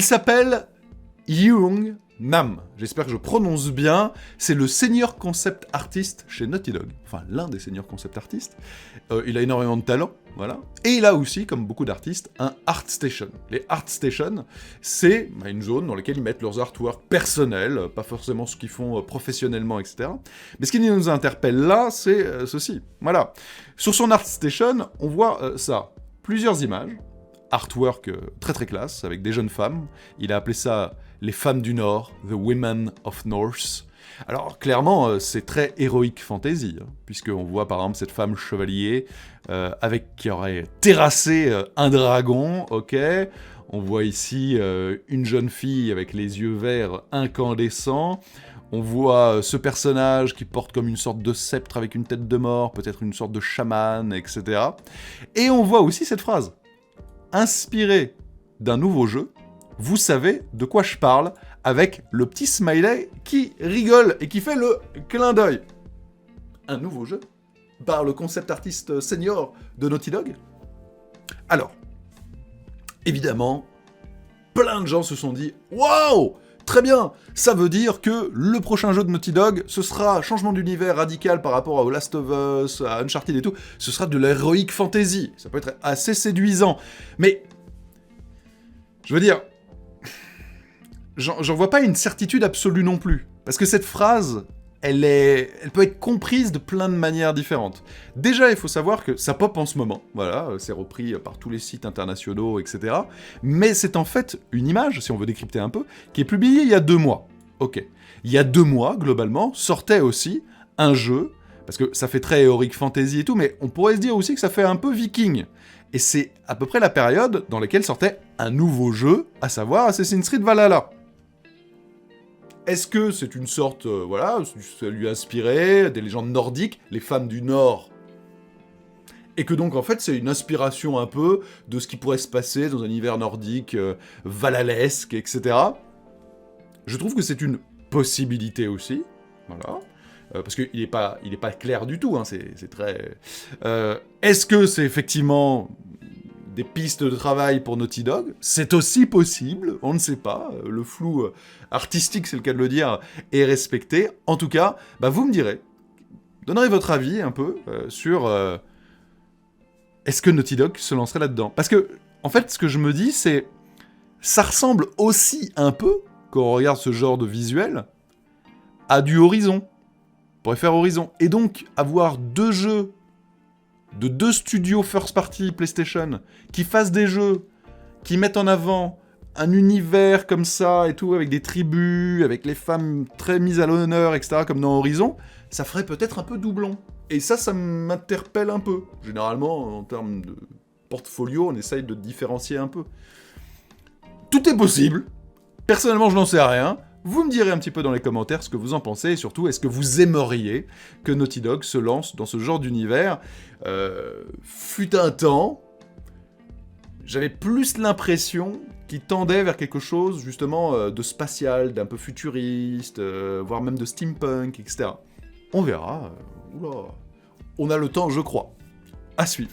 Il s'appelle Young Nam. J'espère que je prononce bien. C'est le senior concept artist chez Naughty Dog. Enfin, l'un des senior concept artistes. Il a énormément de talent, voilà. Et il a aussi, comme beaucoup d'artistes, un art station. Les art stations, c'est une zone dans laquelle ils mettent leurs artworks personnels, pas forcément ce qu'ils font professionnellement, etc. Mais ce qui nous interpelle là, c'est ceci. Voilà. Sur son art station, on voit ça. Plusieurs images. Artwork très très classe, avec des jeunes femmes. Il a appelé ça les femmes du Nord, The Women of North. Alors clairement, c'est très héroïque fantasy, hein, puisqu'on voit par exemple cette femme chevalier qui aurait terrassé un dragon, ok. On voit ici une jeune fille avec les yeux verts incandescents. On voit ce personnage qui porte comme une sorte de sceptre avec une tête de mort, peut-être une sorte de chaman, etc. Et on voit aussi cette phrase. Inspiré d'un nouveau jeu, vous savez de quoi je parle, avec le petit smiley qui rigole et qui fait le clin d'œil. Un nouveau jeu par le concept artiste senior de Naughty Dog. Alors, évidemment, plein de gens se sont dit « Waouh ! Très bien, ça veut dire que le prochain jeu de Naughty Dog, ce sera changement d'univers radical par rapport à Last of Us, à Uncharted et tout, ce sera de l'heroic fantasy. Ça peut être assez séduisant. Mais, je veux dire, j'en vois pas une certitude absolue non plus. Parce que cette phrase, elle peut être comprise de plein de manières différentes. Déjà, il faut savoir que ça pop en ce moment, voilà, c'est repris par tous les sites internationaux, etc. Mais c'est en fait une image, si on veut décrypter un peu, qui est publiée il y a 2 mois. Ok. Il y a 2 mois, globalement, sortait aussi un jeu, parce que ça fait très Heroic Fantasy et tout, mais on pourrait se dire aussi que ça fait un peu viking. Et c'est à peu près la période dans laquelle sortait un nouveau jeu, à savoir Assassin's Creed Valhalla. Est-ce que c'est une sorte, ça lui a inspiré des légendes nordiques, les femmes du Nord, et que donc en fait c'est une inspiration un peu de ce qui pourrait se passer dans un univers nordique valhalesque, etc. Je trouve que c'est une possibilité aussi, voilà, parce qu'il est pas clair du tout, hein, c'est très... Est-ce que c'est effectivement des pistes de travail pour Naughty Dog? C'est aussi possible, on ne sait pas, le flou artistique, c'est le cas de le dire, est respecté. En tout cas, vous me direz, donnerez votre avis un peu sur est-ce que Naughty Dog se lancerait là-dedans? Parce que, en fait, ce que je me dis, c'est ça ressemble aussi un peu, quand on regarde ce genre de visuel, à du Horizon. On pourrait faire Horizon. Et donc, avoir 2 jeux de 2 studios first party PlayStation qui fassent des jeux, qui mettent en avant un univers comme ça et tout, avec des tribus, avec les femmes très mises à l'honneur, etc., comme dans Horizon, ça ferait peut-être un peu doublon. Et ça m'interpelle un peu. Généralement, en termes de portfolio, on essaye de différencier un peu. Tout est possible. Personnellement, je n'en sais rien. Vous me direz un petit peu dans les commentaires ce que vous en pensez, et surtout, est-ce que vous aimeriez que Naughty Dog se lance dans ce genre d'univers fut un temps, j'avais plus l'impression qu'il tendait vers quelque chose, justement, de spatial, d'un peu futuriste, voire même de steampunk, etc. On verra. Oula. On a le temps, je crois. À suivre.